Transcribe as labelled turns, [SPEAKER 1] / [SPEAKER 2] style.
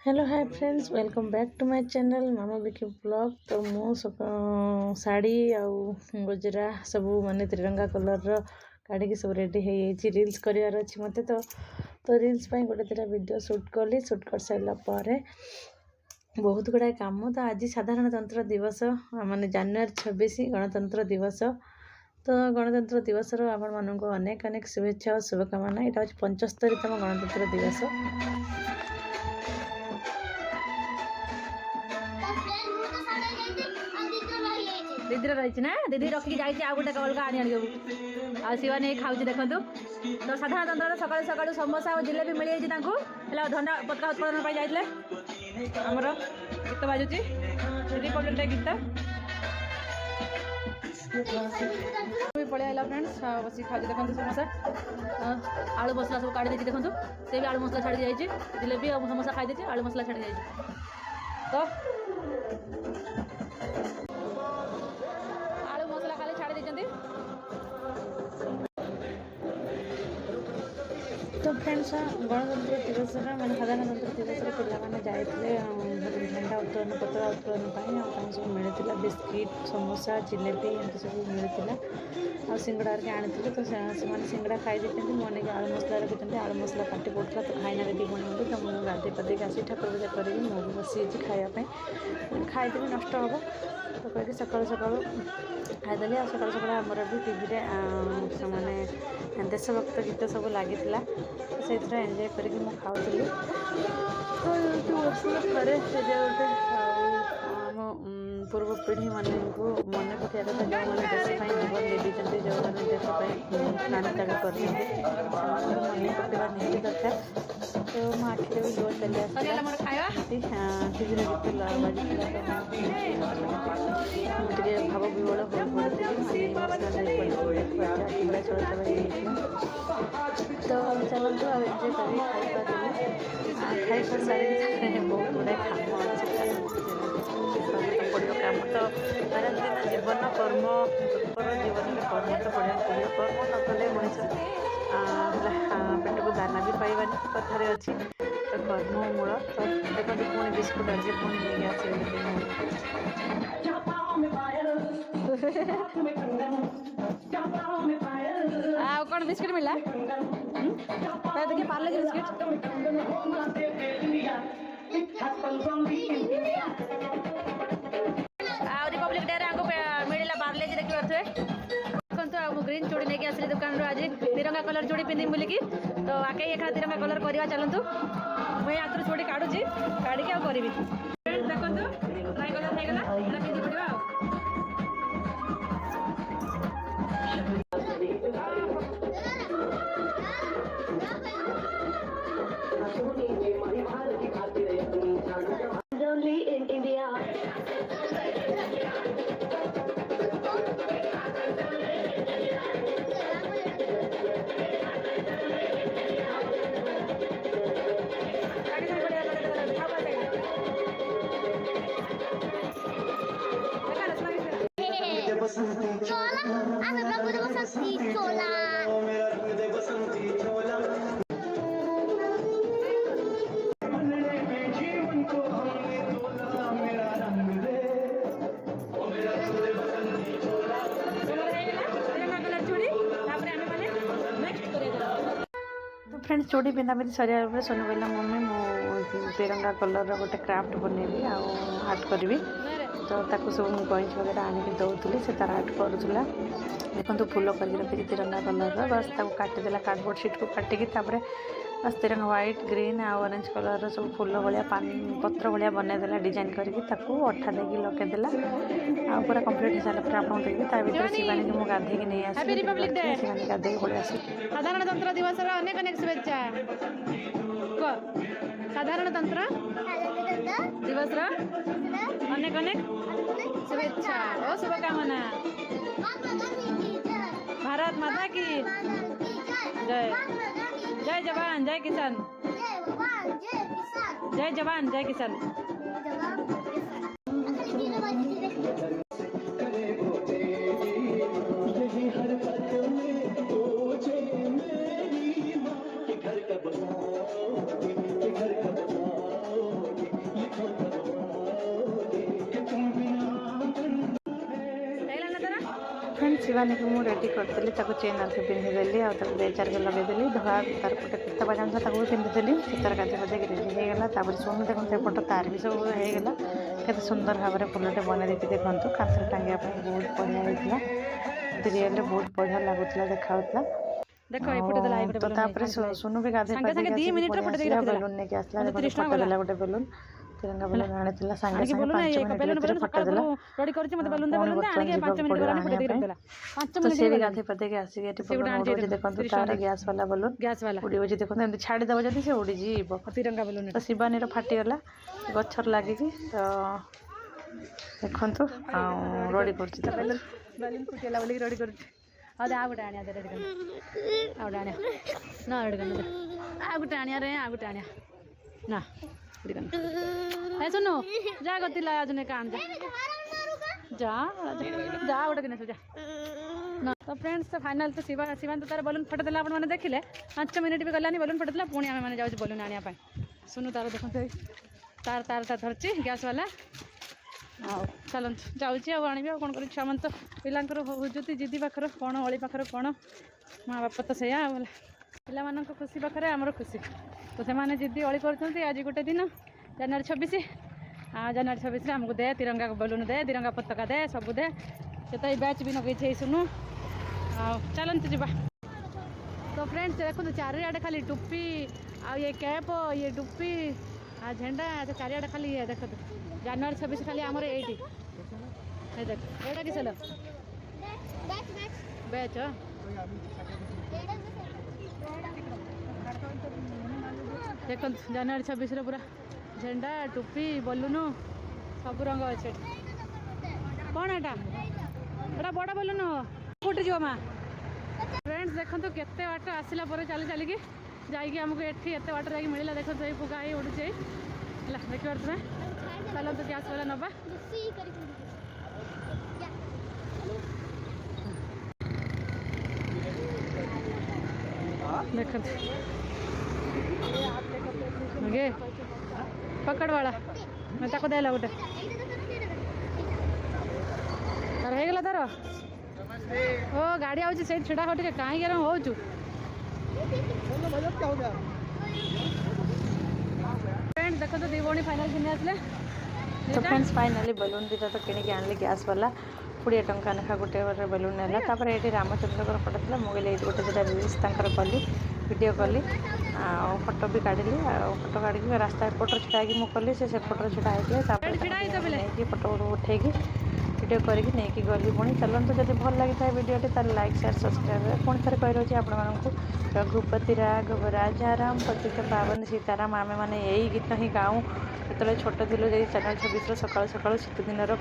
[SPEAKER 1] Hello hi friends welcome back to my channel Mama Biki blog. तो मो साड़ी आउ गजरा सब माने त्रिरंगा कलर काढ़ी सब रेडी हो रील्स करार अच्छी मत तो रील्स गोटे दुटा वीडियो शूट कली शूट कर सारा पर बहुत गुड़ाए काम। तो आज साधारणतंत्र दिवस माने जानुआरी 26 गणतंत्र दिवस। तो गणतंत्र दिवस आपण मानक अनेक अनेक शुभेच्छा और शुभकामना। यहाँ हूँ 75तम गणतंत्र दिवस। दीदी रही ना दीदी रखिकी जाइए आ गोटे अलग आनी आसवा नहीं खाऊ देखु। तो साधारणतंत्र सका सका समोसा और जिलेबी मिल जाए धन्य पताका उत्तोलन जाते आमर गीत बाजुची रिपब्लिक गीत पलि आला फ्रेंड्स बस खाऊ देखो समोसा आलू मसला सब काढ़ी देखो से भी आलू मसला छाड़ी जाइए जिलेबी और समोसा खाई देती आलू मसला छाड़ी जाइए। तो फ्रेंड्स गणतंत्र दिवस मैं साधारणतंत्र दिवस पे जाते झंडा उत्तोलन पताका उत्तोलन सब मिलता बिस्किट समोसा जिलेबी एमती सब मिलता आ सिंगड़ा आनी तो से सिंगड़ा खाई देते मन के आलू मसला रखी आलू मसला पाटी पड़ता तो खाई ना दी बनी तो मुझे गाधे पाधे आसी ठाकुर पूजा करी मुझे बसी खायापी खाईदेवी नष्ट हम तो कहीं सका सका खाईदेली सका सका आमर भी टीवी मैंने देशभक्त गीत सब लगी से एंजॉय करके मुझे खाऊली। तो वर्ष थे गोटे आम पूर्व पीढ़ी मान मन पकड़ा कथा जो मैंने देश जीवन दे दी जो मैंने देश प्राण त्याग कर मन पकड़ा निहाती दरकार। तो मो आखिरे भी लुह चली टीवी गीत बाजी भाव विवल हो तो चलते आ एंजॉय कर खाई सारी बहुत गुड़ाए काम अच्छे पड़ो काम। तो दैनंदिन जीवन कर्म जीवन में कर्म तो पढ़ा पड़ो कर्म न कले मनीष पेट को दाना भी पाइबानी कथार अच्छी तो कर्म मूल। तो देखते पुणी बिस्कुट आज पुणी नहीं आ कौन बिस्किट मिला देखिए पार्ले जी बिस्किट रिपब्लिक डे मिलला पार्ले जी देखिए देखो ग्रीन चूड़ी नहीं आसली दुकान आज तिरंगा कलर चूड़ी पिंधि बोलिकी तो आके एखा तिरंगा कलर करवा चलतु मुझे हाथ चूड़ी काढ़ुची काढ़ी आ करी देखो ट्राई कलर होगा पिंधि पड़ा फ्रेंड्स चूड़ी पिंधा पिंधि सर सोनू कहला मम्मी मो तिरंगा कलर गोटे क्राफ्ट बनैबी आर्ट करी तो ताकू सब गईच वगैरह आनिक दौली से तार आर्ट करूला देखो फूल कर रखी तिरंगा कलर बस काटिदेला कार्डबोर्ड शीट को काटिकी बस तिरंगा व्हाइट ग्रीन आ ऑरेंज कलर सब फूल भाया पत्र भाया बनईदेला डिजाइन करके अठा देकी लगेदेला आ पूरा कंप्लीट हो सारा फिर आपको देखिए ता भर शिवानी को मुझे गाधे नहीं आसी शिवानी गाधे पड़े आसी। साधारणतंत्र दिवस अनेक अनेक शुभेच्छा साधारणतंत्र दिवस अनेक अनेक शुभेच्छा और शुभकामना। भारत माता की जय जय जवान जय किसान जय जवान जय किसान। शिवानी को मुझे रेडी करदेली चेन आर पिंधिदेली आगे बेचार के लगेदेली धला तार गोटे पीता पजामा भी पिंधिदेली सीतार गाधे पाधे रेडी होगा सोनू देखो सेपट तार भी सब होगा केते सुंदर भाव में फुलटे बना देखते देखो कांथर टांगिया बहुत बढ़िया होता रियल बहुत बढ़िया लगुला देखा देखो सोनू भी गाधे बेलून नहीं आसला फटो देला गोटे बेलून तिरंगा बेलून आनी सागे फटो देला सी भी गाधे पाधे आसिक देखो तार गैस वाला बेलून उड़ी देखो छाड़ीदेव जब से उड़ी तिरंगा बेलून तो शिवानी फाटीगला गचर लगे तो देखु रेडी कर बेलून फुटेला बोलिक रेडी कर अरे आ गोटे आनिया रेडी कर आ गोटे आनिया ना रेडी कर आ गोटे आनिया रे आ गोटे आनिया ना रेडी कर ए सुनो जा गतिला आज ने कान जा जा गोटे किने जा ना तो फ्रेंड्स तो फाइनल तो शिवान तो तार बलून फटे देला आपण माने देखिले 5 मिनिट भी गलानी बलून फटे देला पुणी आमे माने जाउ बलून आनिया पाई सुनो तार देखो तार तार तार धरची गैस वाला चल जाऊँगी आनी कौन कर छुआ मन तो पिलांकर हजती जिदी पाखर कौन अली पाखर कौन माँ बापा तो सैया पिला खुशी पाखे आमर खुशी तो से जिदी अली कर आज गोटे दिन जनवरी 26 जनवरी 26 आमको दे तिरंगा बेलून दे तिरंगा पताका दे सब दे से तो बैच भी नगे सुनु चलते जा तो फ्रेंड्स देखो चारियाडे खाली टुप्पी ये कैप ये टुप्पी झंडा चारियाडे खाली ये देख जनवरी 26 खाली आमर एटी देख एटा किस बैच देख जनवरी 26 पूरा झंडा टुप्पी बलून सब रंग अच्छे कौन एटा एटा बड़ा बलून फुटी जो माँ फ्रेंड्स देखो केते बाट आसला चली चलिकी जाइए आमको एटी एत बाट जा मिलला देखो फुका ही उड़ूचे है देख तुम्हें चलो तो गैस वाला नबा देख पकड़ वाला मैं ताको देला गोटे तार हो गला तार ओ गाड़ी आउची से छिड़ा हो टिके काई गरम होचु फ्रेंड्स देखो तो दी भौणी फाइनल किने आसले तो फ्रेंड्स फाइनाली बेलून दीटा तो किणी आनली गैस वाला 20 टंका लेखा गोटे बेलून नेला तापर ये रामचंद्र फोटो था मुझे गोटे दुटा रिल्स कली वीडियो कली फोटो भी काढ़ी फोटो काढ़ी रास्ता एपटर छिड़ा मुझे से सेपटर छिड़ा होते फोटो उठे वीडियो करके गली पुणी चलते जब भल लगी था वीडियोटी तार लाइक शेयर सब्सक्राइब पुणी थे कही रही आपण रघुपति राघव राजा राम पतित पावन सीताराम आमे मैंने यही गीत ही गाऊँ जो छोट थी जनवरी 26 सकाल सकाल शीत दिन पूरा